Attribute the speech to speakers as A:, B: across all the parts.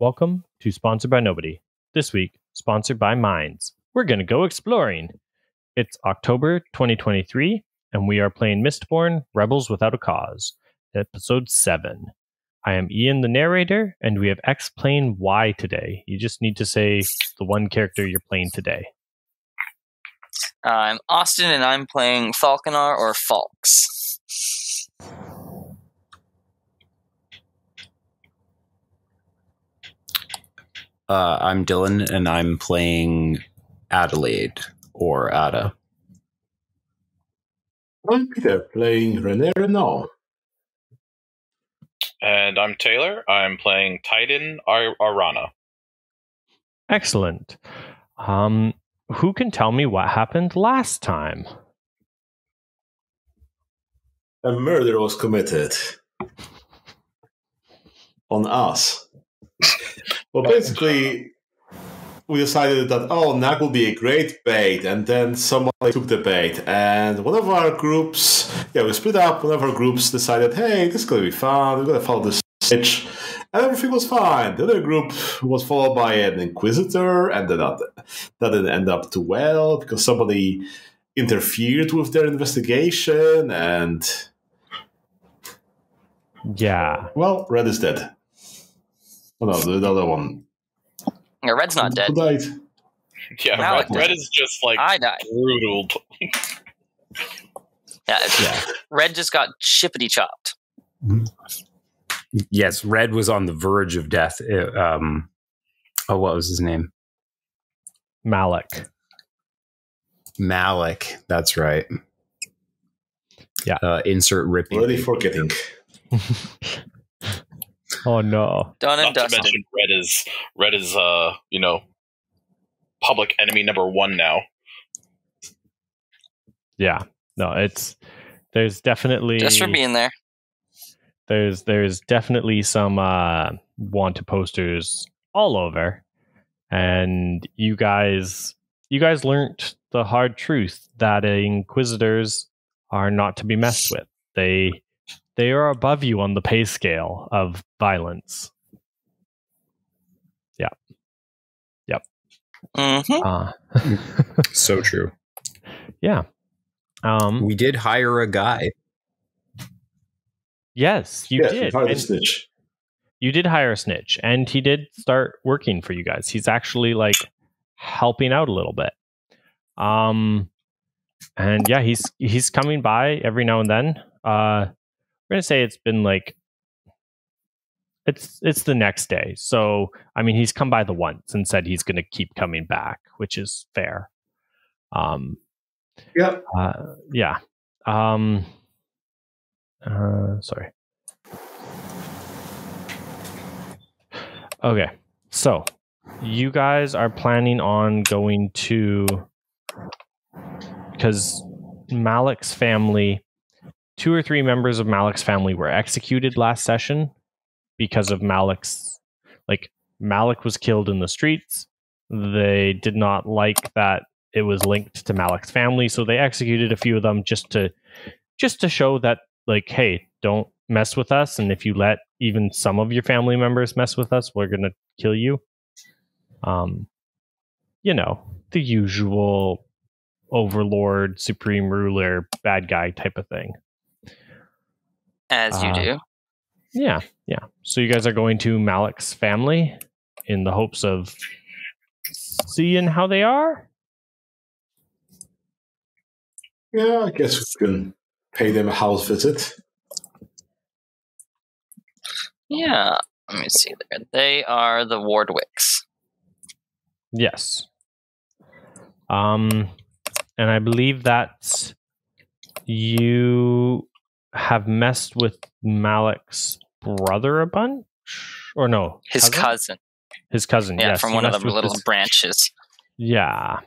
A: Welcome to Sponsored by Nobody. This week, sponsored by Minds. We're going to go exploring. It's October 2023, and we are playing Mistborn, Rebels Without a Cause, Episode 7. I am Ian, the narrator, and we have X playing Y today. You just need to say the one character you're playing today.
B: I'm Austin, and I'm playing Falconar or Falks.
C: I'm Dylan, and I'm playing Adelaide, or Ada.
D: I'm Peter, playing René Renault.
E: And I'm Taylor. I'm playing Titan Arana.
A: Excellent. Who can tell me what happened last time?
D: A murder was committed on us. Well, basically, we decided that, Nag will be a great bait, and then somebody took the bait. And one of our groups, we split up. One of our groups decided, hey, this is going to be fun. We're going to follow this snitch. And everything was fine. The other group was followed by an inquisitor, and that didn't end up too well because somebody interfered with their investigation, and...
A: Yeah.
D: Well, Red is dead. Oh no, the other one.
B: Yeah, Red's not dead.
D: Who died?
E: Yeah, Red is just like
B: I died.
E: brutal.
B: Yeah. Red just got shippity chopped.
C: Yes, Red was on the verge of death. What was his name?
A: Malik.
C: Malik, that's right.
A: Yeah.
C: Insert ripping.
D: Already forgetting.
A: Oh no!
B: Done and
E: Not to
B: dusted.
E: mention Red is public enemy number 1 now.
A: Yeah, no, there's definitely
B: Just for being there.
A: There's definitely some wanted posters all over, and you guys learned the hard truth that inquisitors are not to be messed with. They are above you on the pay scale of violence. Yeah. Yep.
B: Mm-hmm.
C: So true.
A: Yeah.
C: We did hire a guy.
A: Yes, you did.
D: Hired a snitch.
A: You did hire a snitch, and he did start working for you guys. He's actually helping out a little bit. And yeah, he's coming by every now and then. We're gonna say it's been it's the next day. So I mean, he's come by the once and said he's gonna keep coming back, which is fair.
D: Yeah.
A: Yeah. Sorry. Okay, so you guys are planning on going to, because Malik's family, 2 or 3 members of Malik's family were executed last session because of Malik was killed in the streets. They did not like that it was linked to Malik's family, so they executed a few of them just to show that, hey, don't mess with us, and if you let even some of your family members mess with us, we're gonna kill you. The usual overlord, supreme ruler, bad guy type of thing.
B: As you do.
A: Yeah. So you guys are going to Malik's family in the hopes of seeing how they are?
D: Yeah, I guess we can pay them a house visit.
B: Yeah. Let me see there. They are the Wardwicks.
A: Yes. And I believe that you have messed with Malik's brother a bunch? Or no?
B: His cousin.
A: His cousin,
B: Yeah,
A: yes.
B: from
A: You
B: one of
A: messed
B: the
A: with
B: little
A: his-
B: branches.
A: Yeah.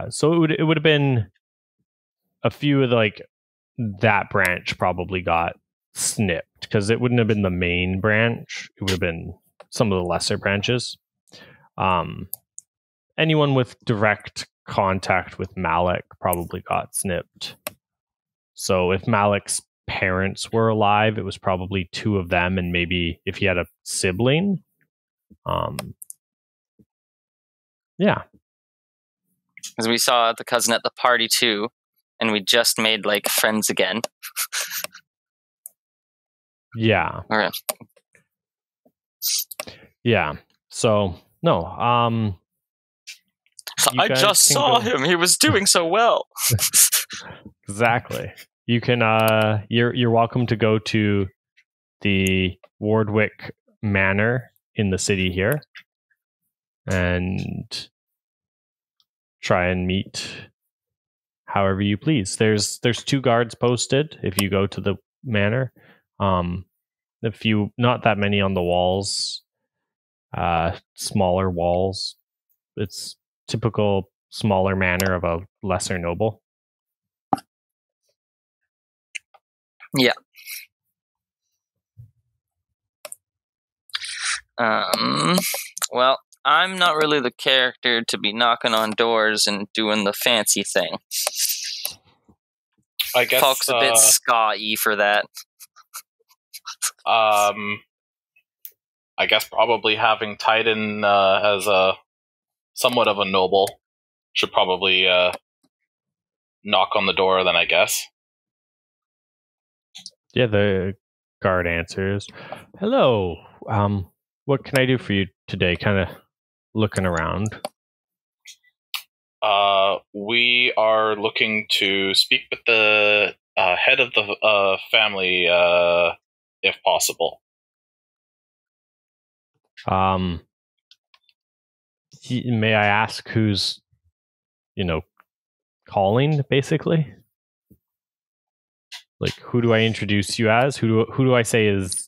A: So it would have been a few of that branch probably got snipped because it wouldn't have been the main branch. It would have been some of the lesser branches. Anyone with direct contact with Malik probably got snipped. So if Malik's parents were alive, it was probably 2 of them, and maybe if he had a sibling, Yeah.
B: Because we saw the cousin at the party too, and we just made like friends again.
A: Yeah.
B: Or,
A: Yeah. So no. You
B: I
A: guys
B: just
A: can
B: saw
A: go-
B: him. He was doing so well.
A: Exactly. You can. You're welcome to go to the Wardwick Manor in the city here, and try and meet however you please. There's 2 guards posted if you go to the manor. A few, not that many on the walls. Smaller walls. It's typical smaller manor of a lesser noble.
B: Yeah. Well, I'm not really the character to be knocking on doors and doing the fancy thing.
E: I guess
B: Falk's a bit ska-y for that.
E: I guess probably having Titan as a somewhat of a noble should probably knock on the door then, I guess.
A: Yeah, the guard answers. Hello. What can I do for you today? Kind of looking around.
E: We are looking to speak with the head of the family, if possible.
A: May I ask who's, calling, basically? Like, who do I introduce you as? Who do I say is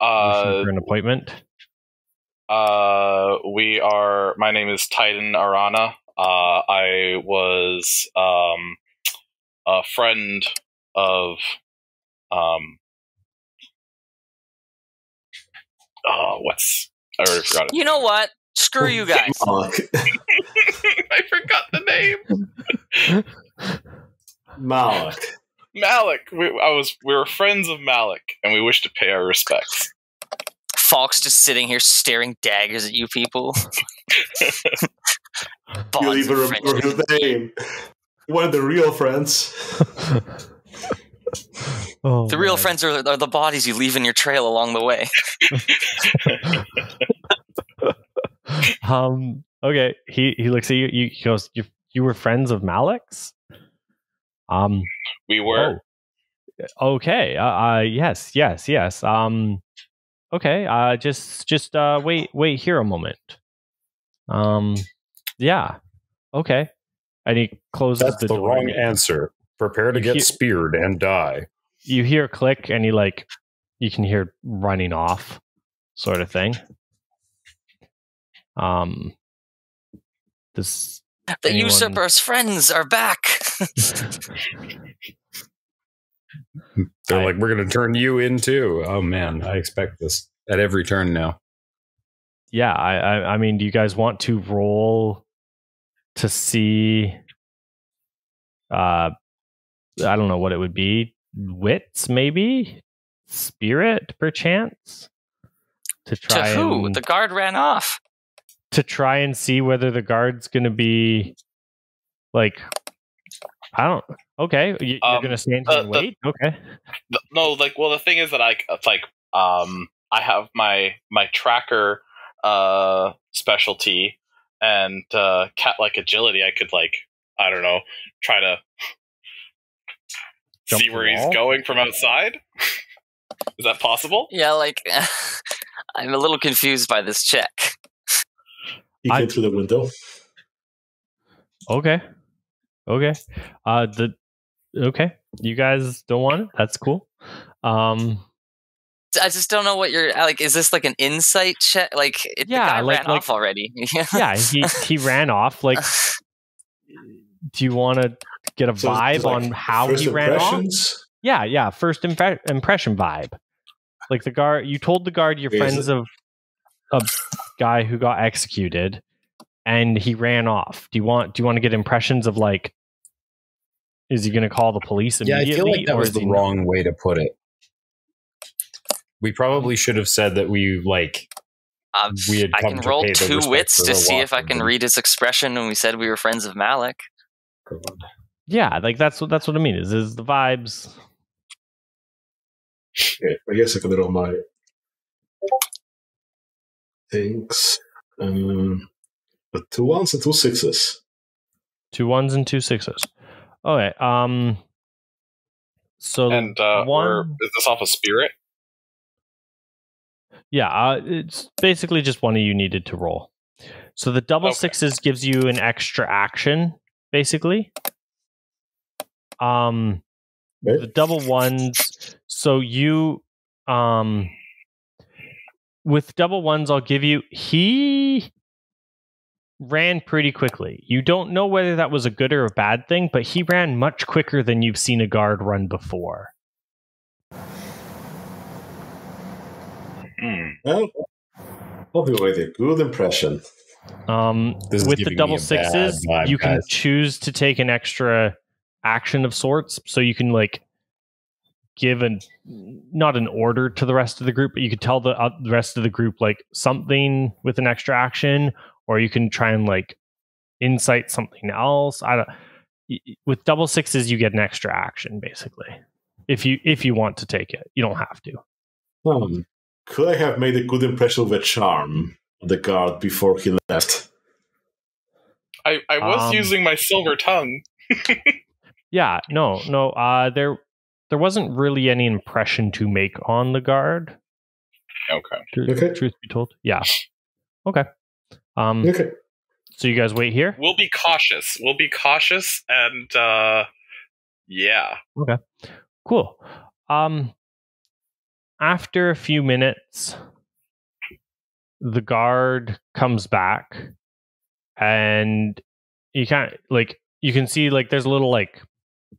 A: wishing for an appointment?
E: My name is Titan Arana. I was a friend of I already forgot it.
B: You know what? Screw you guys.
E: I forgot the name.
D: Malik.
E: Malik. We were friends of Malik, and we wish to pay our respects.
B: Falk's just sitting here staring daggers at you people.
D: You'll even remember his name. One of the real friends.
B: The real friends are the bodies you leave in your trail along the way.
A: Okay. He looks at you. He goes, "You were friends of Malik's?"
E: We were.
A: Oh. Okay. Yes. Okay. Just wait here a moment. Yeah. Okay. And he closes
C: That's
A: the
C: the
A: door.
C: wrong answer. Prepare to get speared and die.
A: You hear a click, and you can hear running off, sort of thing.
B: The usurper's friends are back.
C: They're like, we're going to turn you in too. Oh man, I expect this at every turn now.
A: Yeah, I mean, do you guys want to roll to see? I don't know what it would be. Wits, maybe? Spirit, perchance? To try
B: to who? The guard ran off.
A: To try and see whether the guard's going to be like, I don't. Okay, you're going to stand here and wait. Okay.
E: The thing is that I have my tracker specialty and cat-like agility. I could I don't know, try to see where he's going from outside. Is that possible?
B: Yeah, I'm a little confused by this check.
D: He came through the window.
A: Okay. Okay. You guys don't want it? That's cool.
B: I just don't know what you're like. Is this like an insight check? The guy ran off already.
A: Yeah, he ran off. Do you want to get a vibe on how he ran off? Yeah. First impression vibe. The guard. You told the guard you're friends of a guy who got executed, and he ran off. Do you want to get impressions of is he going to call the police immediately?
C: Yeah, I feel like that was the wrong way to put it. We probably should have said that we we had
B: I
C: come
B: can
C: to
B: roll
C: pay the
B: 2
C: respect
B: wits
C: for
B: to
C: the
B: see if I can
C: Watson.
B: read his expression when we said we were friends of Malik.
A: Yeah, like that's what I mean. Is the vibes.
D: Okay, I guess I can roll my things. But 2 1s and 2 6s.
A: 2 1s and 2 6s. Okay. So
E: And
A: one.
E: is this off a spirit?
A: Yeah, it's basically just one of you needed to roll. So the double
E: Okay.
A: 6s gives you an extra action, basically.
D: Okay.
A: The double 1s. So you, with double 1s, I'll give you. He ran pretty quickly. You don't know whether that was a good or a bad thing, but he ran much quicker than you've seen a guard run before.
D: Well, probably already a good impression.
C: This is
A: With the
C: giving
A: double
C: me a bad
A: 6s,
C: vibe,
A: you can
C: guys.
A: choose to take an extra action of sorts. So you can like give not an order to the rest of the group, but you could tell the rest of the group like something with an extra action, or you can try and like insight something else. With double 6s, you get an extra action basically. If you want to take it, you don't have to.
D: Could I have made a good impression with a charm on the guard before he left?
E: I was using my silver tongue.
A: Yeah, no. There wasn't really any impression to make on the guard.
E: Okay.
D: Okay.
A: Truth be told, yeah. Okay.
D: Okay.
A: So you guys wait here.
E: We'll be cautious. And yeah.
A: Okay. Cool. After a few minutes, the guard comes back, and you can see like there's a little like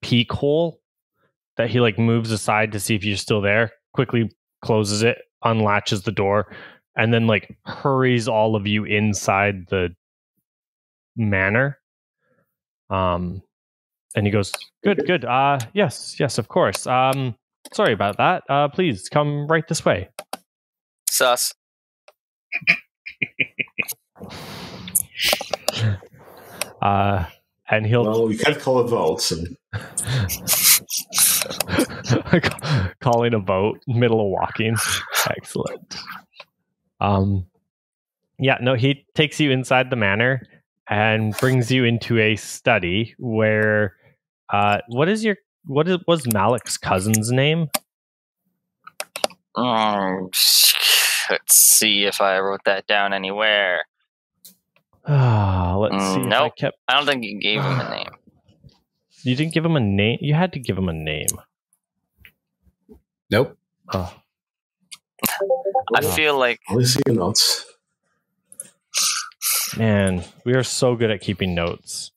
A: peek hole that he like moves aside to see if you're still there. Quickly closes it, unlatches the door, and then like hurries all of you inside the manor. And he goes, Good. Yes, of course. Sorry about that. Please come right this way.
B: Sus.
A: And he'll
D: Well, you can't call it votes. And
A: calling a vote, middle of walking. Excellent. Yeah, no, he takes you inside the manor and brings you into a study where was Malik's cousin's name?
B: Let's see if I wrote that down anywhere.
A: Let's see.
B: Nope.
A: If
B: I don't think you gave him a name.
A: You didn't give him a name? You had to give him a name.
C: Nope.
A: Oh.
B: I feel like
D: only see notes.
A: Man, we are so good at keeping notes.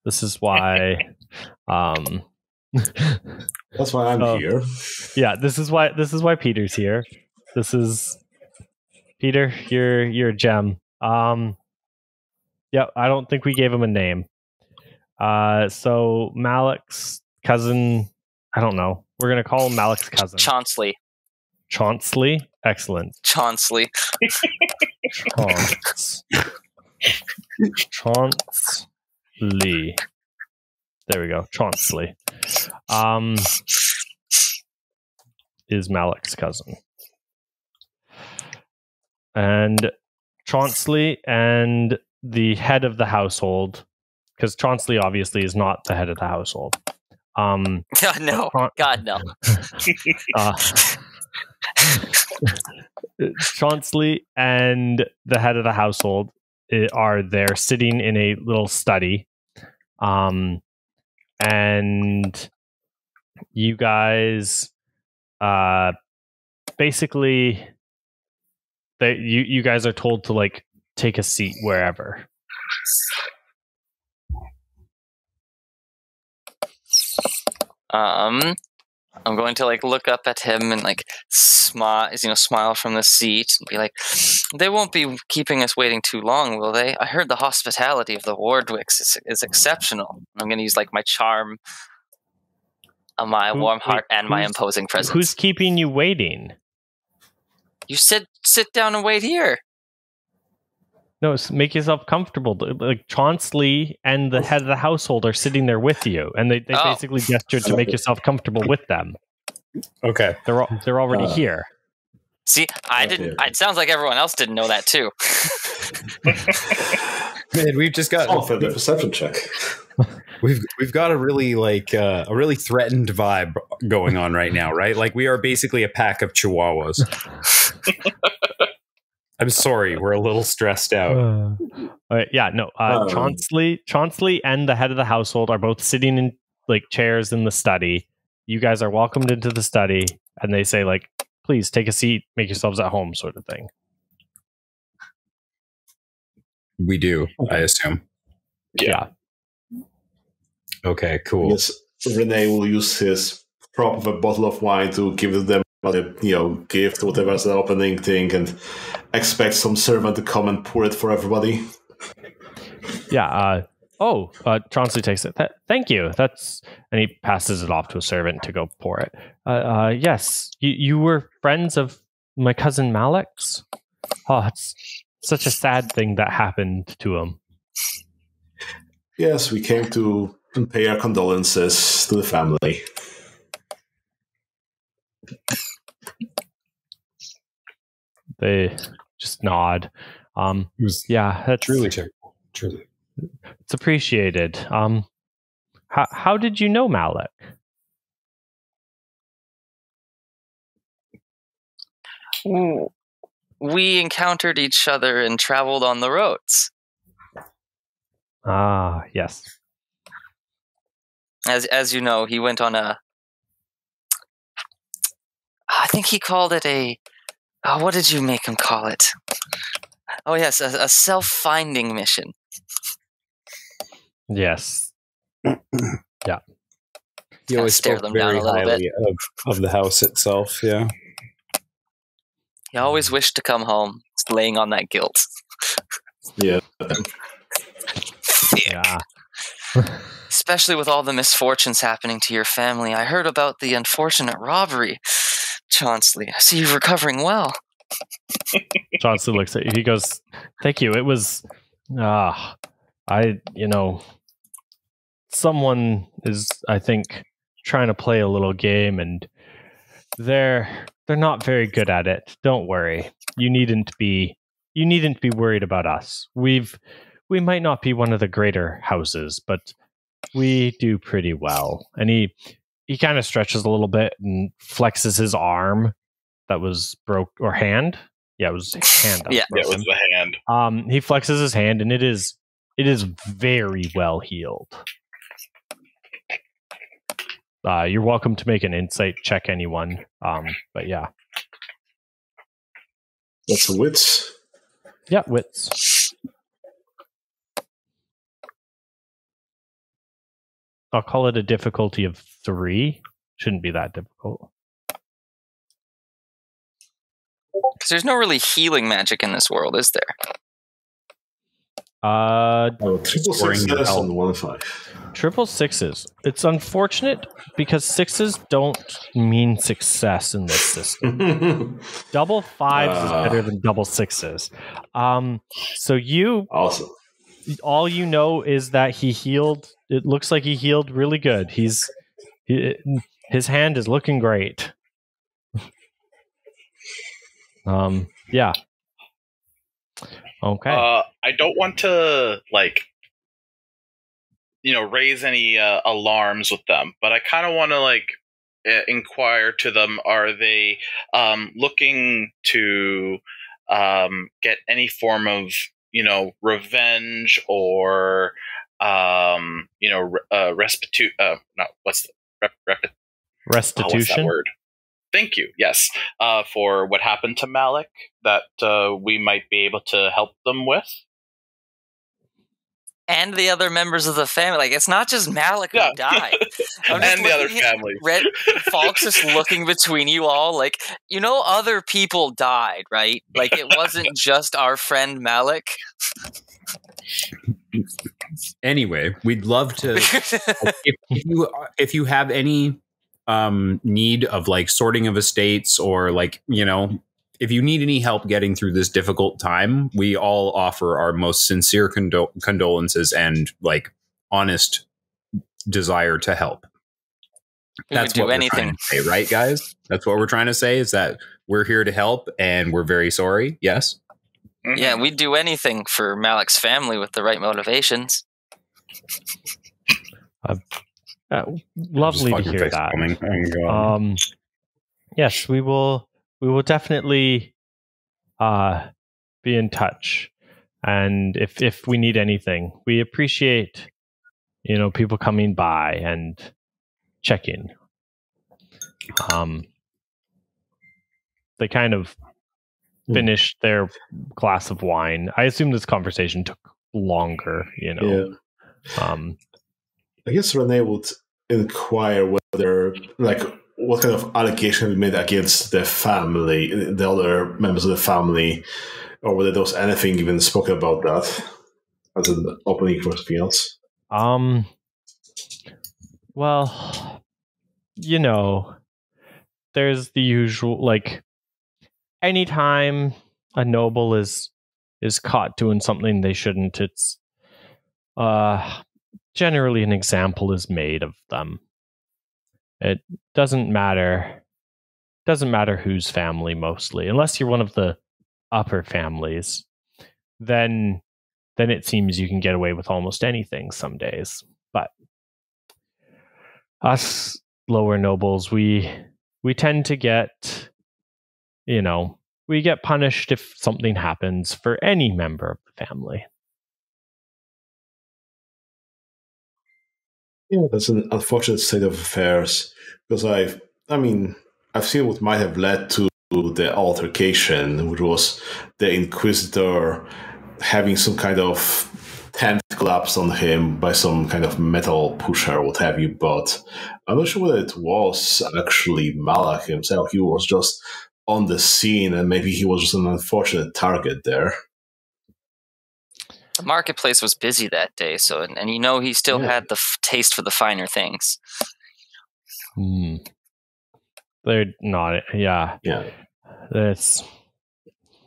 A: This is why
D: That's why I'm here.
A: Yeah, this is why Peter's here. This is Peter, you're a gem. Yeah, I don't think we gave him a name. So Malik's cousin, I don't know. We're gonna call him Malik's cousin.
B: Chauncey.
A: Chauncey? Excellent.
B: Chauncey.
A: Chauncey. There we go. Chauncey. Is Malik's cousin. And Chauncey and the head of the household, because Chauncey obviously is not the head of the household.
B: No. God, no.
A: Chauncey and the head of the household are there sitting in a little study. And you guys basically you guys are told to like take a seat wherever.
B: I'm going to like look up at him and like smile from the seat and be like, they won't be keeping us waiting too long, will they? I heard the hospitality of the Wardwicks is exceptional. I'm going to use like my charm, my warm heart, and my imposing presence.
A: Who's keeping you waiting?
B: You said sit down and wait here.
A: No, make yourself comfortable. Like Chauncey and the head of the household are sitting there with you, and they basically gestured to make yourself comfortable with them.
C: Okay.
A: They're already here.
B: See, I didn't. It sounds like everyone else didn't know that too.
C: Man, we've just got
D: for the perception check.
C: We've got a really a really threatened vibe going on right now, right? Like we are basically a pack of chihuahuas. I'm sorry, we're a little stressed out.
A: Chauncey and the head of the household are both sitting in like chairs in the study. You guys are welcomed into the study, and they say like, "Please take a seat, make yourselves at home," sort of thing.
C: We do, I assume.
A: Yeah.
C: Okay, cool.
D: Yes, Renee will use his prop of a bottle of wine to give them a gift, whatever's the opening thing, and expect some servant to come and pour it for everybody.
A: Yeah. Chauncey takes it. Thank you. And he passes it off to a servant to go pour it. Yes, you were friends of my cousin Malik's. Oh, it's such a sad thing that happened to him.
D: Yes, we came to pay our condolences to the family.
A: They just nod. That's
C: Truly terrible. Truly.
A: It's appreciated. How did you know Malik?
B: We encountered each other and traveled on the roads.
A: Ah, yes.
B: As you know, he went on I think he called it what did you make him call it? Oh yes, a self-finding mission.
A: Yes. Yeah.
C: You always
B: stare
C: spoke
B: them down
C: very
B: a little
C: highly of the house itself, yeah.
B: He always wished to come home, laying on that guilt.
D: Yeah.
A: Yeah.
B: Especially with all the misfortunes happening to your family. I heard about the unfortunate robbery. Chauncey, I see you're recovering well.
A: Chauncey looks at you. He goes, "Thank you. It was, someone is, I think, trying to play a little game, and they're not very good at it. Don't worry. You needn't be worried about us. We might not be one of the greater houses, but we do pretty well." And he kind of stretches a little bit and flexes his arm that was broke, or hand. Yeah, it was hand.
B: Yeah,
E: it was the hand.
A: He flexes his hand, and it is very well healed. You're welcome to make an insight check, anyone. But yeah.
D: That's wits.
A: Yeah, wits. I'll call it a difficulty of 3. Shouldn't be that difficult.
B: Because there's no really healing magic in this world, is there?
D: Triple success on 1 of 5.
A: Triple 6s. It's unfortunate because 6s don't mean success in this system. Double 5s is better than double 6s. So you
D: awesome.
A: All you know is that he healed. It looks like he healed really good. His hand is looking great. Yeah. Okay.
E: I don't want to raise any alarms with them, but I kind of want to inquire to them. Are they looking to get any form of revenge or restitution? What's that word? Thank you. Yes, for what happened to Malik, that we might be able to help them with.
B: And the other members of the family. It's not just Malik who died.
E: And the other family.
B: Falk's just looking between you all other people died, right? It wasn't just our friend Malik.
C: Anyway, we'd love to... if you have any... need of sorting of estates, or if you need any help getting through this difficult time, we all offer our most sincere condolences and like honest desire to help. That's what we're trying to say, right, guys? That's what we're trying to say, is that we're here to help and we're very sorry. Yes?
B: Yeah, we'd do anything for Malik's family with the right motivations.
A: Lovely to hear that. Yes, we will definitely be in touch. And if we need anything, we appreciate, people coming by and checking. They kind of finished their glass of wine. I assume this conversation took longer,
D: Yeah. I guess Renee would inquire whether, like, what kind of allegation we made against the family, the other members of the family, or whether there was anything even spoken about that as an opening for something else.
A: Well, there's the usual, like, anytime a noble is caught doing something they shouldn't, it's generally an example is made of them. It doesn't matter whose family, mostly, unless you're one of the upper families, then it seems you can get away with almost anything some days. But us lower nobles, we tend to get, we get punished if something happens for any member of the family.
D: Yeah, that's an unfortunate state of affairs, because I've seen what might have led to the altercation, which was the Inquisitor having some kind of tent collapsed on him by some kind of metal pusher, what have you, but I'm not sure whether it was actually Malak himself. He was just on the scene, and maybe he was just an unfortunate target there.
B: The marketplace was busy that day, so and he still had the taste for the finer things.
A: They're not. Yeah. That's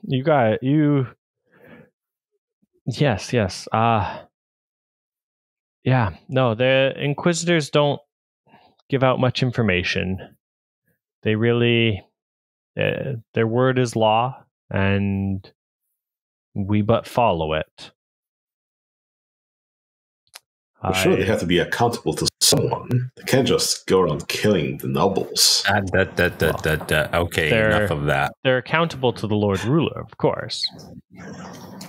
A: you. Yes. Yeah. No, the Inquisitors don't give out much information. They really, their word is law, and we but follow it.
D: Sure, they have to be accountable to someone. They can't just go around killing the nobles.
C: Okay, enough of that.
A: They're accountable to the Lord Ruler, of course.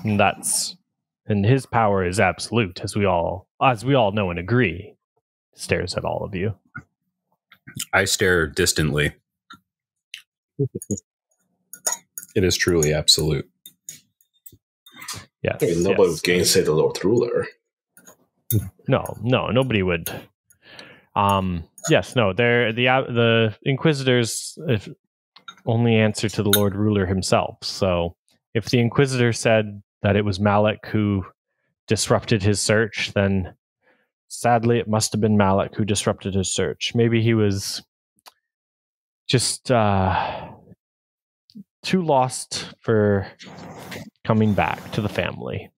A: And his power is absolute, as we all know and agree. Stares at all of you.
C: I stare distantly. It is truly absolute.
A: Yes.
D: Nobody would gainsay the Lord Ruler.
A: No, nobody would. Yes, no. The Inquisitors only answer to the Lord Ruler himself. So, if the Inquisitor said that it was Malik who disrupted his search, then sadly it must have been Malik who disrupted his search. Maybe he was just too lost for coming back to the family.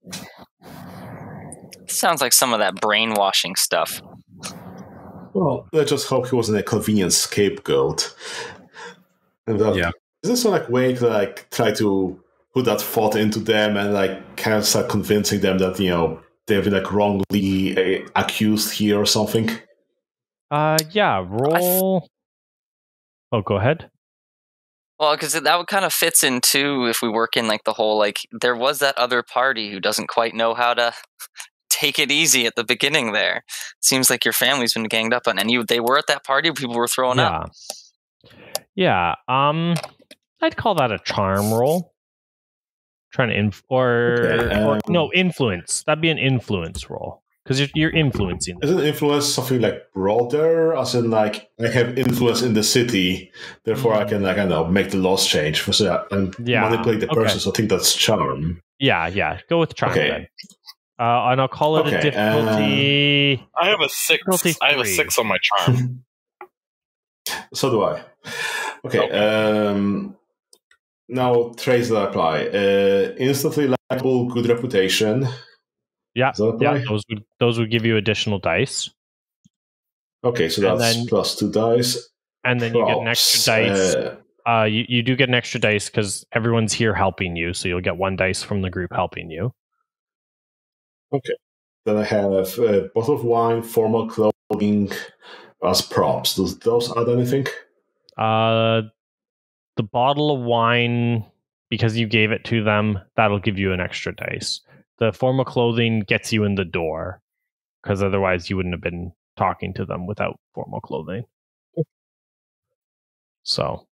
B: Sounds like some of that brainwashing stuff.
D: Well, let's just hope he wasn't a convenient scapegoat. And is this like way to try to put that thought into them and kind of start convincing them that they've been wrongly accused here or something?
A: Roll. Go ahead.
B: Well, because that kind of fits in too if we work in the whole there was that other party who doesn't quite know how to take it easy at the beginning there. Seems like your family's been ganged up on, and they were at that party, people were throwing up.
A: Yeah. I'd call that a charm roll. Trying to influence. That'd be an influence roll, because you're influencing them.
D: Isn't influence something broader, as in I have influence in the city, therefore I can make the laws change, and manipulate the person. So I think that's charm.
A: Yeah. Go with charm then. And I'll call it a difficulty.
E: I have a 6. I have a 6 on my charm.
D: So do I. Okay. Now, traits that apply. Instantly likable, good reputation.
A: Yeah,
D: Does that apply?
A: those would give you additional dice.
D: Okay, so that's +2 dice.
A: And then you get an extra dice. You do get an extra dice because everyone's here helping you, so you'll get 1 dice from the group helping you.
D: Okay. Then I have a bottle of wine, formal clothing as props. Does those add anything?
A: The bottle of wine, because you gave it to them, that'll give you an extra dice. The formal clothing gets you in the door, because otherwise you wouldn't have been talking to them without formal clothing. So,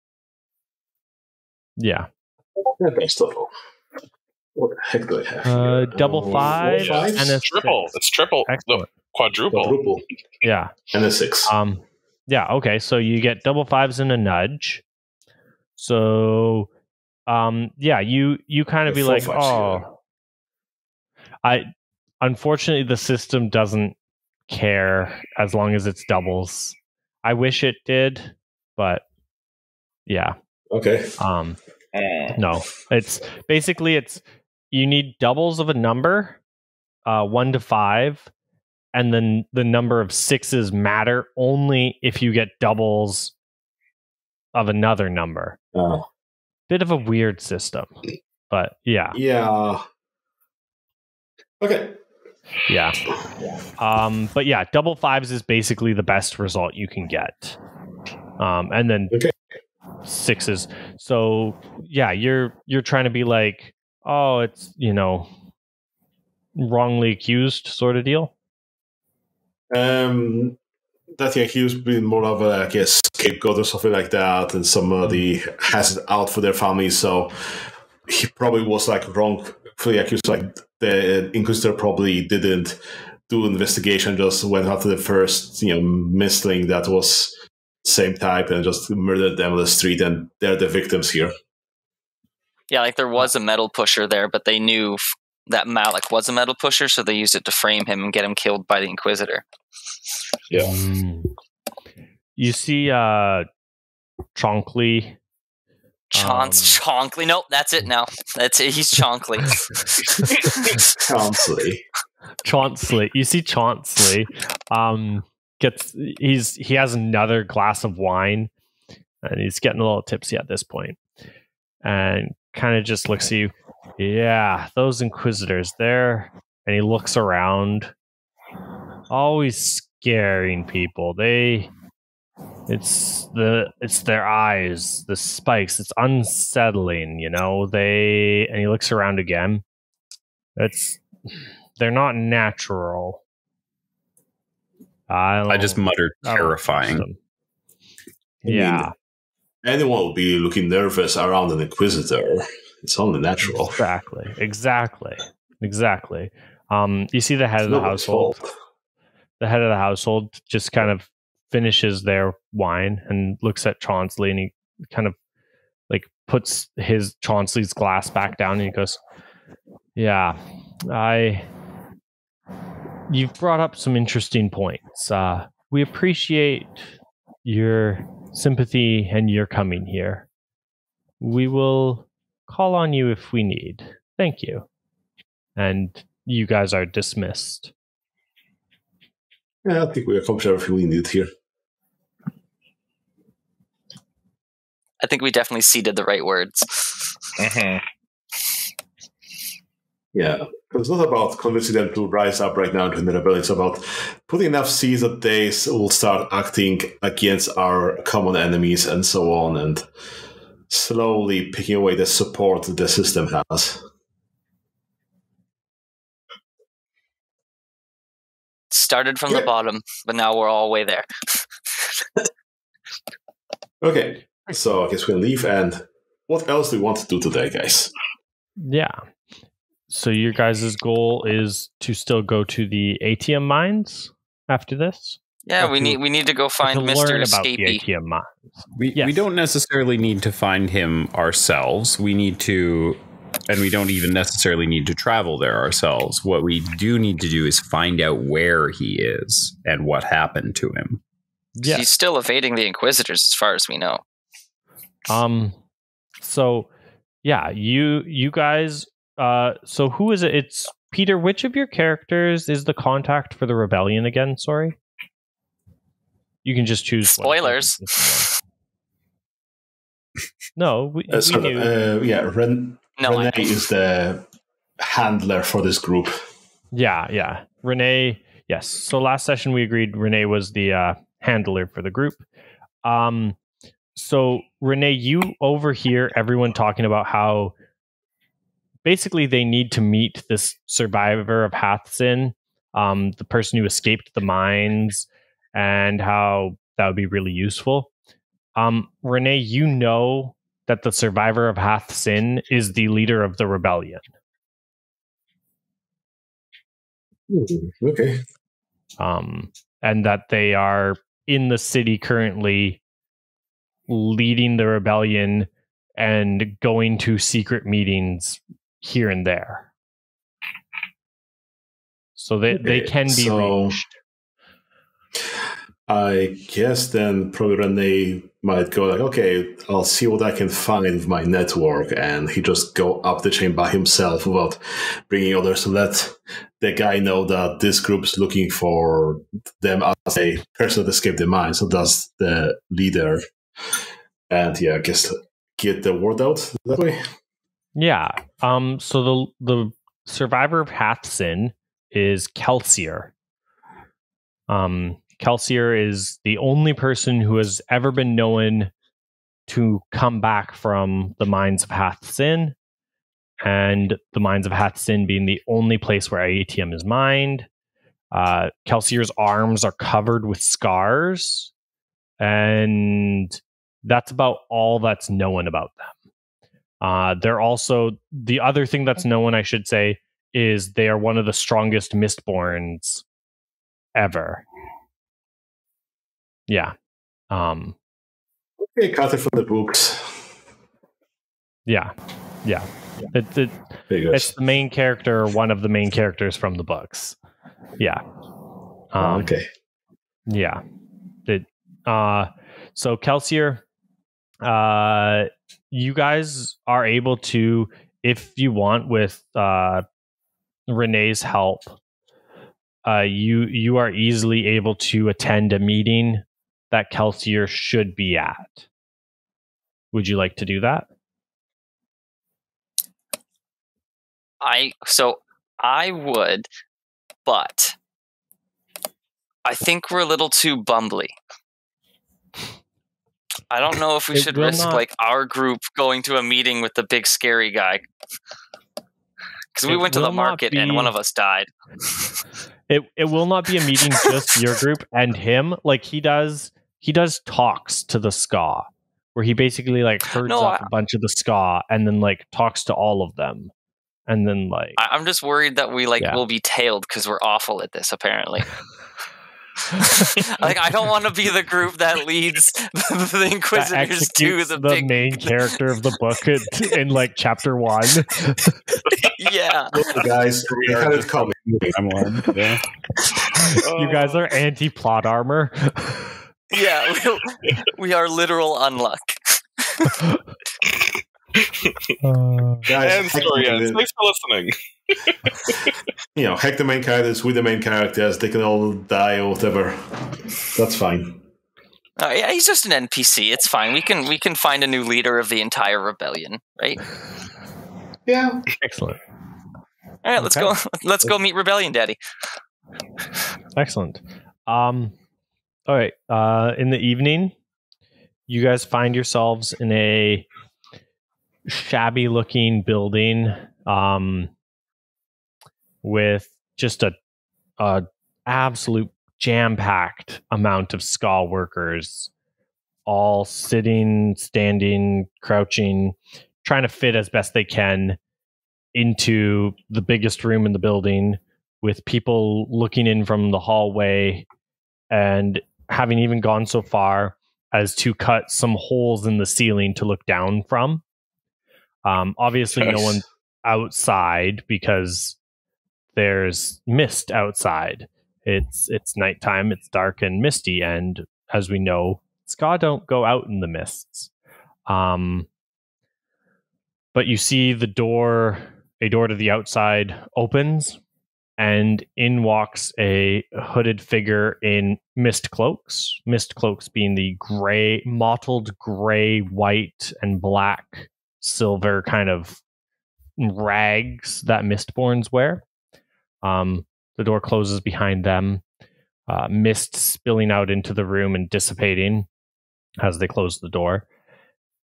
A: yeah.
D: Best of all. What the heck do I have here?
A: Double five and a
E: triple.
A: 6.
E: It's triple.
A: Excellent.
E: Quadruple.
A: Yeah.
D: And a 6.
A: Yeah, okay. So you get double 5s and a nudge. So yeah, you kind of be like, unfortunately the system doesn't care as long as it's doubles. I wish it did, but yeah.
D: Okay.
A: No. It's you need doubles of a number, 1 to 5, and then the number of 6s matter only if you get doubles of another number. Bit of a weird system, but yeah.
D: Yeah. Okay.
A: Yeah. But yeah, double 5s is basically the best result you can get. And then 6s. So yeah, you're trying to be like, oh, it's, wrongly accused sort of deal.
D: That he was being more of a scapegoat or something like that, and somebody has it out for their family, so he probably was wrongfully accused. Like the Inquisitor probably didn't do investigation, just went after the first misling that was same type and just murdered them on the street, and they're the victims here.
B: Yeah, like there was a metal pusher there, but they knew that Malik was a metal pusher, so they used it to frame him and get him killed by the Inquisitor.
D: Yeah.
A: You see Chonkley.
B: Chonkley. Nope, that's it now. That's it. He's Chonkley.
A: Chauncey. You see Chauncey. He has another glass of wine, and he's getting a little tipsy at this point, and kind of just looks at you. Yeah, those Inquisitors there, and he looks around. Always scaring people. It's their eyes, the spikes. It's unsettling, and he looks around again. They're not natural.
C: I just muttered terrifying.
A: Yeah.
D: Anyone will be looking nervous around an Inquisitor. It's only natural.
A: Exactly. You see the head of the household. The head of the household just kind of finishes their wine and looks at Chauncey, and he kind of puts Chauncey's glass back down, and he goes, "Yeah, you've brought up some interesting points. We appreciate your sympathy and your coming here. We will call on you if we need. Thank you." And you guys are dismissed.
D: Yeah, I think we accomplished everything we need here.
B: I think we definitely seeded the right words.
E: Mm-hmm.
D: Yeah, it's not about convincing them to rise up right now and join the rebellion. It's about putting enough seeds that they will start acting against our common enemies and so on, and slowly picking away the support the system has.
B: Started from the bottom, but now we're all the way there.
D: Okay, so I guess we'll leave. And what else do we want to do today, guys?
A: Yeah. So your guys' goal is to still go to the ATM mines after this?
B: Yeah, we need to go find Mr. Escapee.
A: ATM mines.
C: We don't necessarily need to find him ourselves. We need to, and we don't even necessarily need to travel there ourselves. What we do need to do is find out where he is and what happened to him.
A: Yes.
B: He's still evading the Inquisitors as far as we know.
A: So Yeah, you guys. So who is it? It's Peter. Which of your characters is the contact for the rebellion again? Sorry. You can just choose one.
B: Spoilers.
A: No, we knew.
D: Yeah,
B: No, I
D: Renee is the handler for this group.
A: Yeah. Renee, yes. So last session we agreed Renee was the handler for the group. So Renee, you overhear everyone talking about how basically they need to meet this survivor of Hathsin, the person who escaped the mines, and how that would be really useful. Renee, you know that the survivor of Hathsin is the leader of the rebellion.
D: Okay.
A: And that they are in the city currently leading the rebellion and going to secret meetings here and there. So they can be reached.
D: I guess then probably Renee might go like, okay, I'll see what I can find with my network, and he just go up the chain by himself without bringing others to let the guy know that this group is looking for them as a person that escaped the mine. So that's the leader. And yeah, I guess get the word out that way.
A: Yeah. So the survivor of Hathsin is Kelsier. Kelsier is the only person who has ever been known to come back from the mines of Hathsin, and the mines of Hathsin being the only place where ATM is mined. Kelsier's arms are covered with scars, and that's about all that's known about them. They're also, the other thing that's known, I should say, is they are one of the strongest Mistborns ever. Yeah.
D: Okay, cut it from the books.
A: Yeah. It's the main character, one of the main characters from the books. Yeah.
D: Okay.
A: Yeah. So Kelsier, you guys are able to, if you want, with Renee's help, you are easily able to attend a meeting that Kelsier should be at. Would you like to do that?
B: I would, but I think we're a little too bumbly. I don't know if we should risk like our group going to a meeting with the big scary guy. Because we went to the market and one of us died.
A: It will not be a meeting just your group and him. Like he does talks to the ska, where he basically like herds up a bunch of the ska and then like talks to all of them. And then like
B: I'm just worried that we will be tailed because we're awful at this apparently. Like I don't want to be the group that leads the Inquisitors to the
A: main character of the book in like chapter 1.
B: Yeah.
D: Look, guys, we had it coming.
C: Yeah.
A: You guys are anti-plot armor.
B: Yeah, we are literal unluck.
D: Guys,
E: and story ends. Thanks for listening.
D: Heck the main characters with the main characters. They can all die or whatever. That's fine.
B: Yeah, he's just an NPC. It's fine. We can find a new leader of the entire rebellion, right?
D: Yeah.
A: Excellent.
B: All right, let's go. Let's go meet Rebellion Daddy.
A: Excellent. All right. In the evening, you guys find yourselves in a shabby-looking building with just a absolute jam-packed amount of ska workers, all sitting, standing, crouching, trying to fit as best they can into the biggest room in the building, with people looking in from the hallway and having even gone so far as to cut some holes in the ceiling to look down from. Obviously, no one's outside because there's mist outside. It's nighttime, it's dark and misty, and as we know, ska don't go out in the mists. But you see a door to the outside opens, and in walks a hooded figure in mist cloaks. Mist cloaks being the gray, mottled gray, white, and black, silver kind of rags that Mistborns wear. The door closes behind them, mist spilling out into the room and dissipating as they close the door.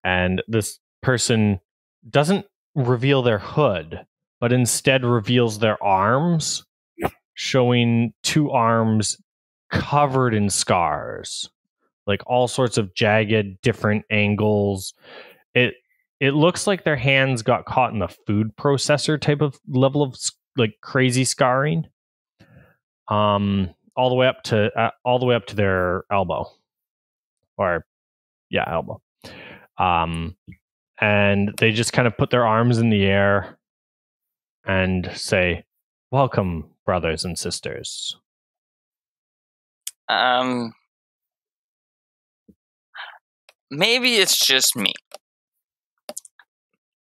A: And this person doesn't reveal their hood, but instead reveals their arms, showing 2 arms covered in scars, like all sorts of jagged, different angles. It looks like their hands got caught in the food processor type of level of like crazy scarring. All the way up to their elbow, elbow. And they just kind of put their arms in the air and say, "Welcome, brothers and sisters."
B: Maybe it's just me.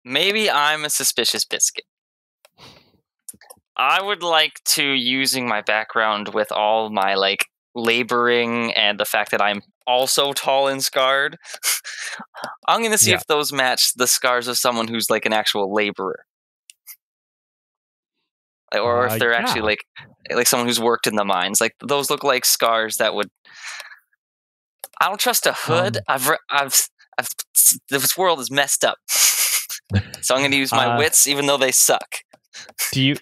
B: Maybe I'm a suspicious biscuit. I would like to, using my background with all my like laboring and the fact that I'm also tall and scarred, I'm going to see if those match the scars of someone who's like an actual laborer. Or if they're actually like someone who's worked in the mines. Like those look like scars that would. I don't trust a hood. This world is messed up, so I'm going to use my wits, even though they suck. You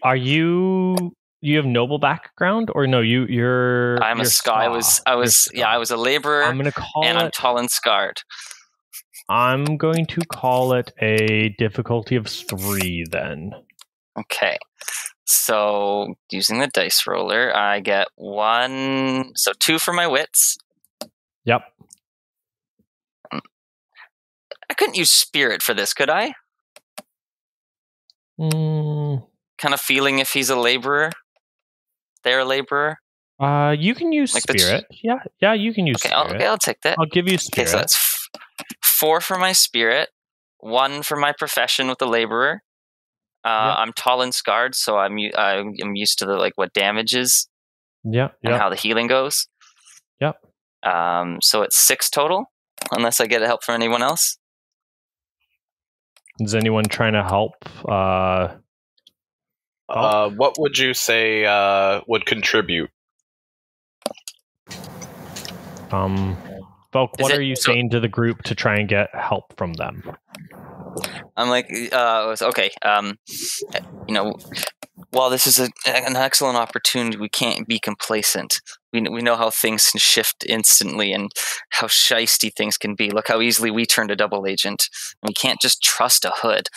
A: have noble background, or no? You're.
B: I'm a scar. I was a laborer. I'm tall and scarred.
A: I'm going to call it a difficulty of 3 then.
B: Okay. So, using the dice roller, I get 1... So, 2 for my wits.
A: Yep.
B: I couldn't use spirit for this, could I? Kind of feeling if he's a laborer. They're a laborer.
A: You can use like spirit. Yeah, you can use spirit.
B: I'll take that.
A: I'll give you spirit.
B: Okay, so that's 4 for my spirit, 1 for my profession with the laborer. I'm tall and scarred, so I'm used to the like what damage is. And how the healing goes.
A: Yep.
B: So it's 6 total, unless I get help from anyone else.
A: Is anyone trying to help?
E: What would you say would contribute?
A: Volk, what are you saying to the group to try and get help from them?
B: I'm like, okay. While this is an excellent opportunity, we can't be complacent. We know how things can shift instantly and how shisty things can be. Look how easily we turned a double agent. We can't just trust a hood.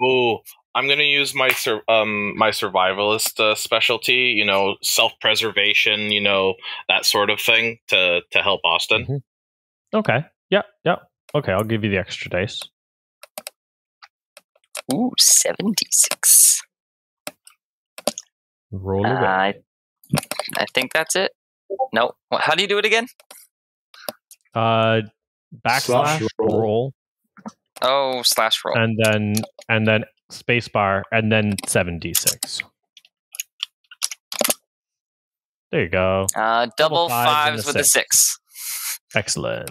E: Oh, I'm going to use my my survivalist specialty, self-preservation, that sort of thing to help Austin.
A: Mm-hmm. Okay. Yeah. Okay, I'll give you the extra dice.
B: Ooh, 76.
A: Roll away.
B: I think that's it. No. How do you do it again?
A: Backslash roll.
B: Oh, slash roll.
A: And then spacebar, and then 7d6. There you go.
B: Double fives with a 6.
A: Excellent.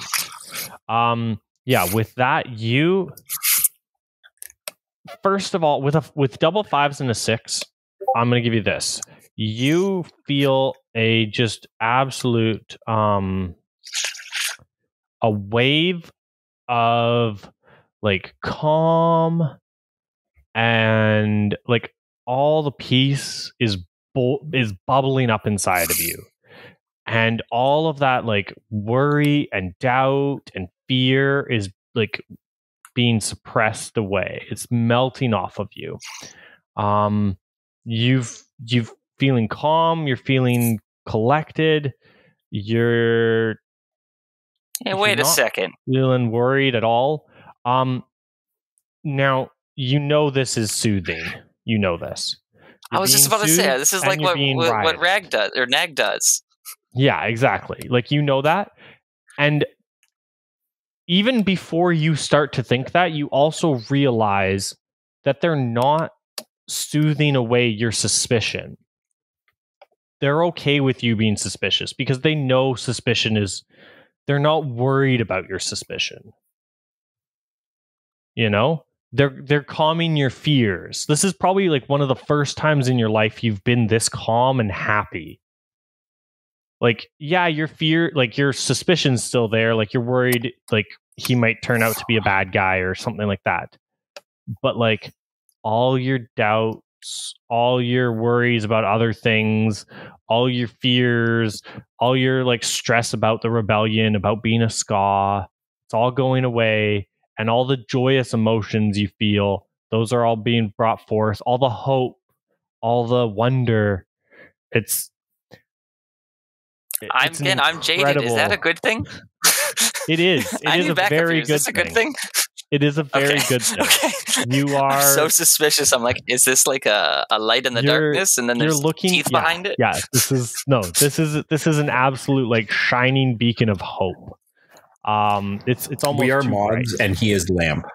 A: With that, you first of all, with double 5s and a 6, I'm going to give you this. You feel a just absolute a wave of like calm, and like all the peace is bubbling up inside of you, and all of that like worry and doubt and fear is like being suppressed away. It's melting off of you. You've feeling calm, you're feeling collected, you're
B: wait a second.
A: Feeling worried at all. Now this is soothing. You know this.
B: I was just about to say, this is like what Rag does or Nag does.
A: Yeah, exactly. Like that. And even before you start to think that, you also realize that they're not soothing away your suspicion. They're okay with you being suspicious because they know suspicion is, they're not worried about your suspicion. You know? They're calming your fears. This is probably like one of the first times in your life you've been this calm and happy. Like, yeah, your fear, like your suspicion's still there. Like you're worried, like he might turn out to be a bad guy or something like that. But like all your doubts, all your worries about other things, all your fears, all your like stress about the rebellion, about being a ska, it's all going away. And all the joyous emotions you feel, those are all being brought forth. All the hope, all the wonder.
B: I'm jaded. Is that a good thing?
A: It is. It is a very good thing. Is this a good thing? It is a very good thing.
B: Okay.
A: You are
B: I'm so suspicious. I'm like, is this like a light in the darkness, and then there's teeth behind it?
A: Yeah, this is an absolute like shining beacon of hope. It's almost
C: we are mods, and he is lamp.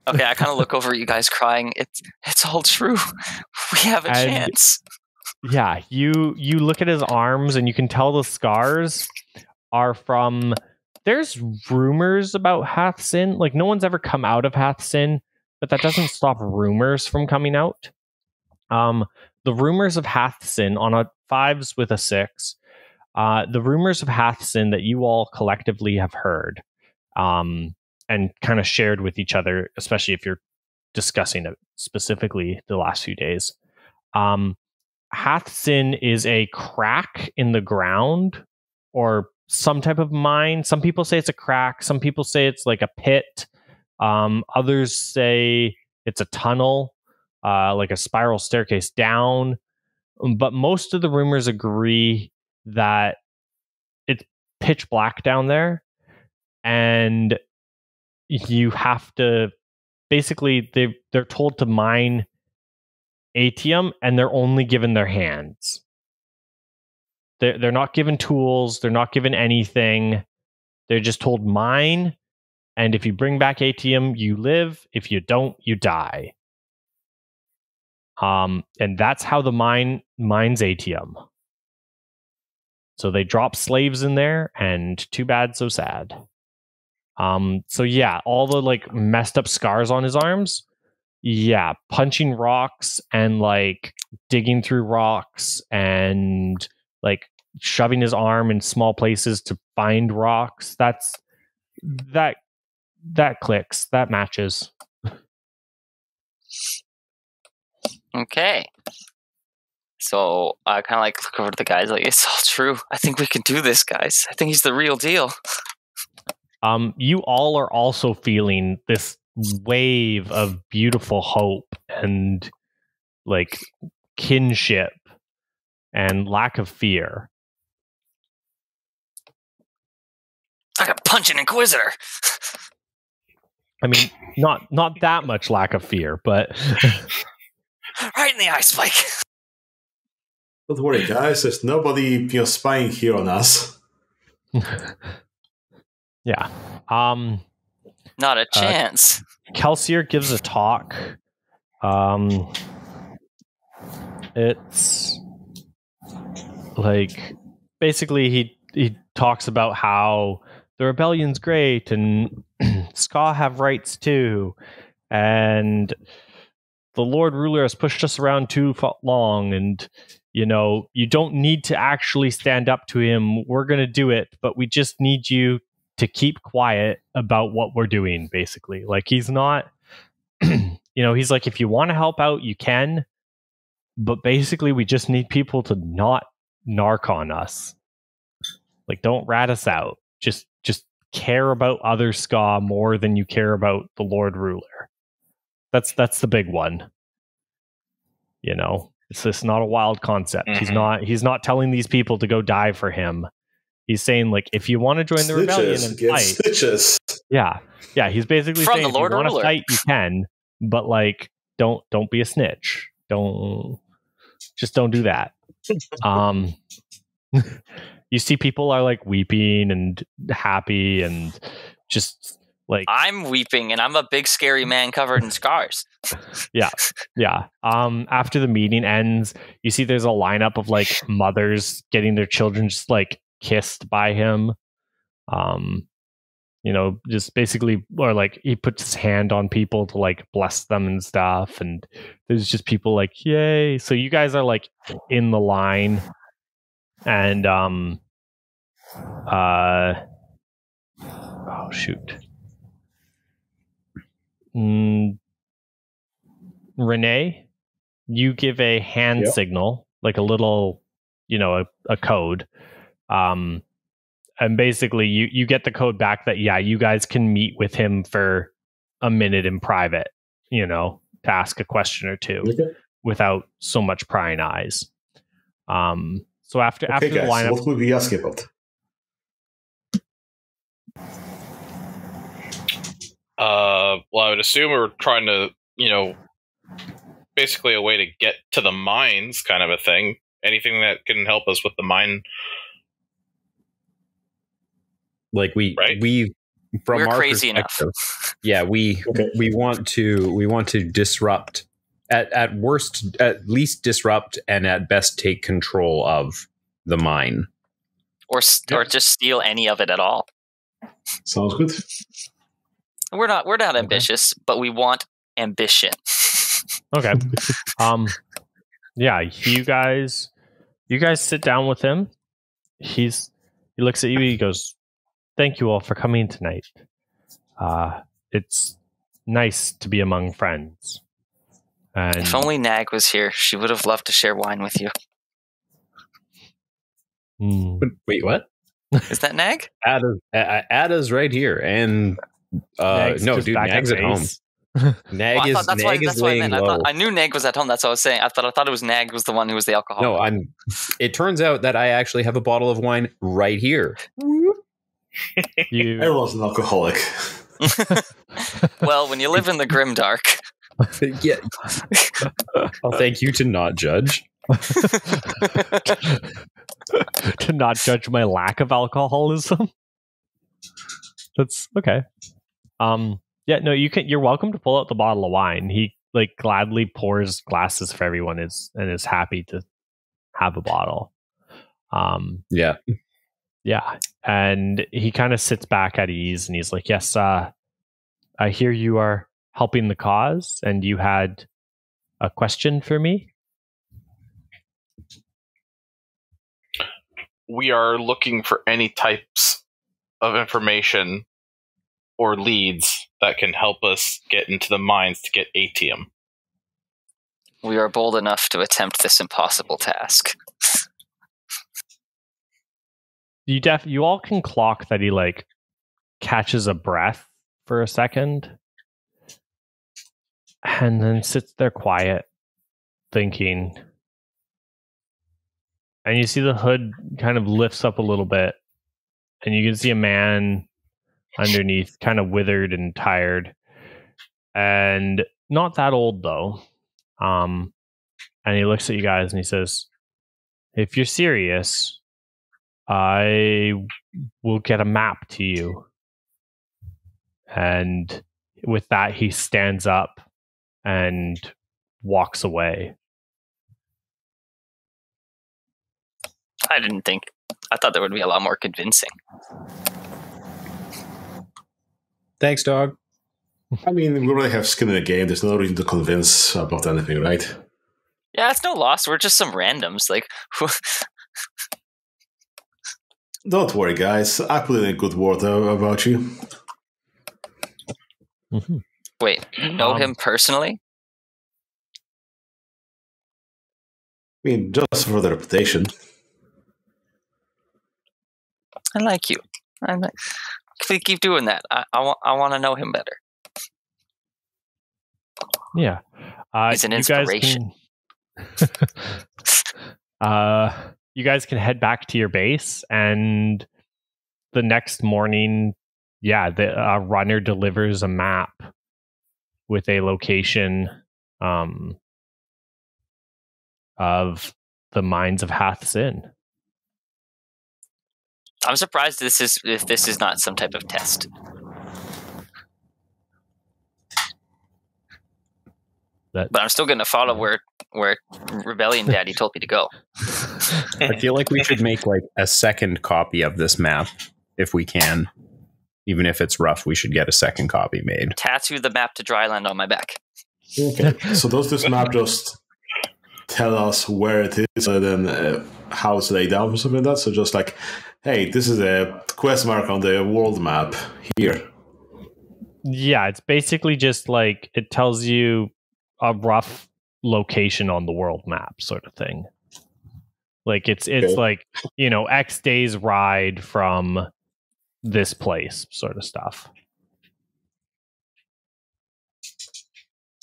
B: Okay, I kind of look over at you guys crying. It's all true. We have a chance.
A: Yeah, you look at his arms, and you can tell the scars are from. There's rumors about Hathsin. Like no one's ever come out of Hathsin, but that doesn't stop rumors from coming out. The rumors of Hathsin on a 5s with a 6. The rumors of Hathsin that you all collectively have heard and kind of shared with each other, especially if you're discussing it specifically the last few days. Hathsin is a crack in the ground or some type of mine. Some people say it's a crack. Some people say it's like a pit. Others say it's a tunnel, like a spiral staircase down. But most of the rumors agree that it's pitch black down there, and you have to basically they're told to mine atium, and they're only given their hands. They're not given tools. They're not given anything. They're just told mine, and if you bring back atium, you live. If you don't, you die. And that's how the mine mines atium. So they drop slaves in there, and too bad, so sad. So yeah, all the like messed up scars on his arms. Yeah, punching rocks and like digging through rocks and like shoving his arm in small places to find rocks. That clicks. That matches.
B: Okay. So I kind of like look over to the guys like, it's all true. I think we can do this, guys. I think he's the real deal.
A: You all are also feeling this wave of beautiful hope and like kinship and lack of fear.
B: I can punch an inquisitor.
A: I mean, not that much lack of fear, but
B: right in the eye, Spike.
D: Don't worry, guys. There's nobody spying here on us.
A: Yeah.
B: Not a chance.
A: Kelsier gives a talk. It's like basically he talks about how the rebellion's great and Ska have rights too, and the Lord Ruler has pushed us around too long, and you don't need to actually stand up to him. We're gonna do it, but we just need you to keep quiet about what we're doing, basically. Like he's not he's like, if you want to help out, you can, but basically we just need people to not narc on us. Like, don't rat us out. Just care about other Ska more than you care about the Lord Ruler. That's the big one. It's just not a wild concept.
B: Mm-hmm.
A: He's not telling these people to go die for him. He's saying, like, if you want to join the rebellion and fight,
D: stitches.
A: Yeah. He's basically saying, if you want to fight, you can, but like, don't be a snitch. Don't do that. You see, people are like weeping and happy and just Like,
B: I'm weeping, and I'm a big scary man covered in scars.
A: yeah. After the meeting ends, you see there's a lineup of like mothers getting their children just like kissed by him. Just basically, or like he puts his hand on people to like bless them and stuff, and there's just people like, yay. So you guys are like in the line, and oh shoot. Renee, you give a hand signal, like a little, a code. And basically you get the code back that, you guys can meet with him for a minute in private, to ask a question or two without so much prying eyes. So after
D: guys,
A: the lineup,
D: what will we ask about?
E: Well, I would assume we're trying to, basically a way to get to the mines, kind of a thing. Anything that can help us with the mine.
C: Like
B: We're
C: our
B: crazy
C: perspective,
B: enough.
C: Yeah, we want to disrupt at least disrupt, and at best take control of the mine,
B: or just steal any of it at all.
D: Sounds good.
B: We're not ambitious, but we want ambition.
A: Okay. You guys sit down with him. He looks at you, he goes, "Thank you all for coming tonight. It's nice to be among friends." And
B: if only Nag was here, she would have loved to share wine with you.
C: Wait, what?
B: Is that Nag?
C: Ada's right here, and Nag's at home. Nag is laying low.
B: I knew Nag was at home. That's what I was saying. I thought it was Nag was the one who was the alcoholic.
C: No, it turns out that I actually have a bottle of wine right here.
D: Everyone's an alcoholic.
B: Well, when you live in the grimdark.
C: Yeah. I'll thank you to not judge.
A: To not judge my lack of alcoholism. That's okay. You're welcome to pull out the bottle of wine. He like gladly pours glasses for everyone and is happy to have a bottle.
C: Yeah.
A: And he kind of sits back at ease and he's like, "Yes, I hear you are helping the cause, and you had a question for me."
E: We are looking for any types of information or leads that can help us get into the mines to get atium.
B: We are bold enough to attempt this impossible task.
A: You all can clock that he like catches a breath for a second and then sits there quiet thinking. And you see the hood kind of lifts up a little bit, and you can see a man underneath, kind of withered and tired, and not that old though. And he looks at you guys and he says, "If you're serious, I will get a map to you." And with that, he stands up and walks away.
B: I thought that would be a lot more convincing.
C: Thanks, dog.
D: I mean, we already have skin in the game. There's no reason to convince about anything, right?
B: Yeah, it's no loss. We're just some randoms. Like,
D: don't worry, guys. I put in a good word about you.
A: Mm-hmm.
B: Wait, you know him personally?
D: I mean, just for the reputation.
B: I like you. Please keep doing that. I want to know him better.
A: Yeah.
B: He's an inspiration.
A: You guys can head back to your base, and the next morning, the runner delivers a map with a location of the mines of Hath's Inn.
B: I'm surprised if this is not some type of test. But I'm still going to follow where Rebellion Daddy told me to go.
C: I feel like we should make like a second copy of this map if we can. Even if it's rough, we should get a second copy made.
B: Tattoo the map to Dryland on my back.
D: Okay. So does this map just tell us where it is and then how it's laid out or something like that? So just like, hey, this is a quest mark on the world map here.
A: Yeah, it's basically just like it tells you a rough location on the world map sort of thing. Like it's like, X days ride from this place sort of stuff.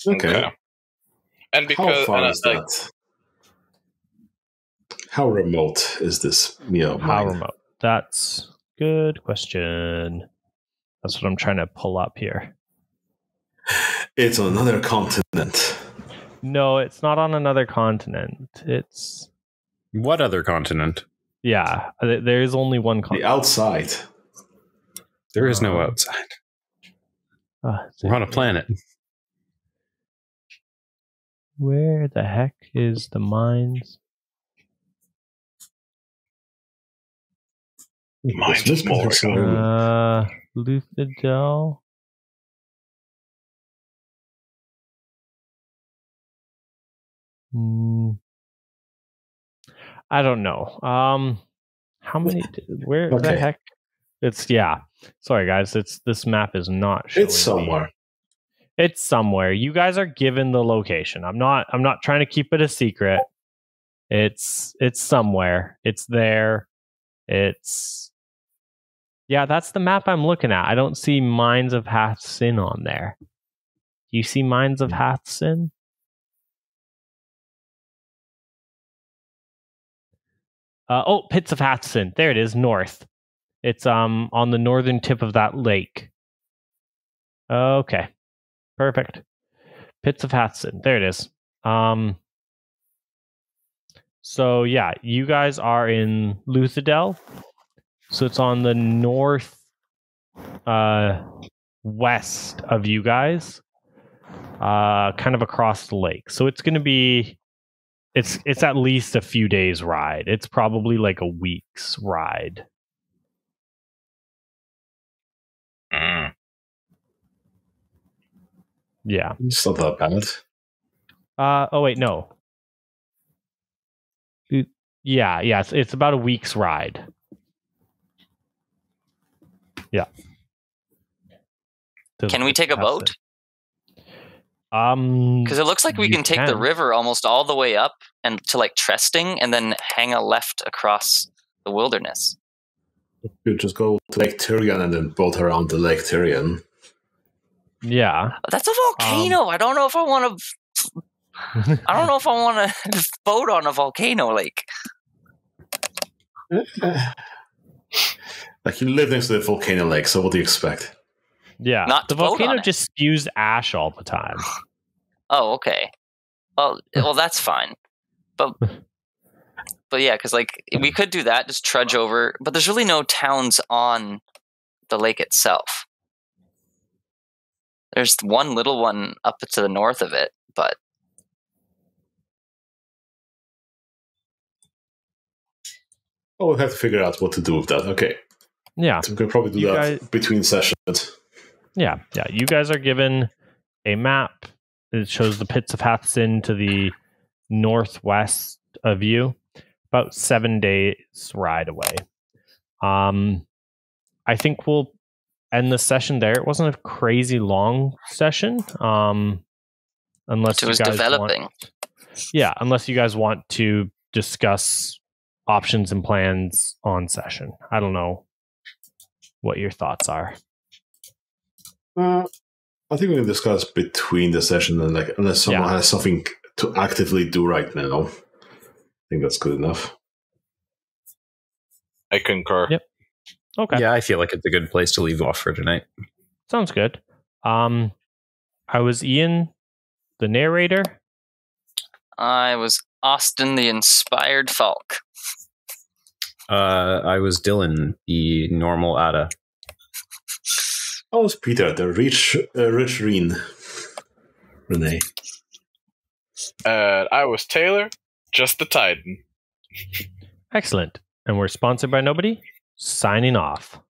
D: Okay.
E: And because
D: how far is that? How remote is this?
A: How remote? That's good question. That's what I'm trying to pull up here.
D: It's on another continent.
A: No, it's not on another continent. It's
C: what other continent?
A: Yeah, there is only one continent.
D: The outside.
C: There is no outside. We're on a planet.
A: Where the heck is the mines?
E: Mines is more.
A: Luthadel. I don't know. How many? Where the heck? It's Sorry, guys. This map is not showing.
D: It's somewhere.
A: It's somewhere. You guys are given the location. I'm not trying to keep it a secret. It's somewhere. It's there. That's the map I'm looking at. I don't see Mines of Hathsin on there. Do you see Mines of Hathsin? Pits of Hathsin. There it is, north. It's on the northern tip of that lake. Okay. Perfect. Pits of Hathsin. There it is. So yeah, you guys are in Luthadel. So it's on the north west of you guys. Kind of across the lake. So it's gonna be it's at least a few days ride. It's probably like a week's ride. Yeah.
D: It's not that bad.
A: Oh wait, no. Yeah, it's about a week's ride. Yeah.
B: Can we take a boat? Because it looks like we can take the river almost all the way up and to like Tresting, and then hang a left across the wilderness.
D: You just go to Lake Tyrion and then boat around the Lake Tyrion.
A: Yeah,
B: that's a volcano. I don't know if I want to. I don't know if I want to boat on a volcano lake.
D: Like, you live next to the volcano lake, so what do you expect?
A: Yeah,
B: not
A: the volcano just spews ash all the time.
B: Oh, okay. Well, that's fine. But yeah, because like we could do that, just trudge over. But there's really no towns on the lake itself. There's one little one up to the north of it, but
D: we'll have to figure out what to do with that. Okay.
A: Yeah,
D: so we can probably do that between sessions.
A: Yeah. You guys are given a map. It shows the Pits of Hathsin to the northwest of you, about 7 days ride away. I think we'll end the session there. It wasn't a crazy long session, unless
B: it was developing.
A: Unless you guys want to discuss options and plans on session. I don't know what your thoughts are.
D: I think we can discuss between the session and like, unless someone has something to actively do right now. I think that's good enough.
E: I concur.
A: Yep. Okay.
C: Yeah, I feel like it's a good place to leave off for tonight.
A: Sounds good. I was Ian, the narrator.
B: I was Austin, the inspired Falk.
C: I was Dylan, the normal Ada.
D: I was Peter, the rich Renee.
E: I was Taylor, just the Titan.
A: Excellent. And we're sponsored by nobody. Signing off.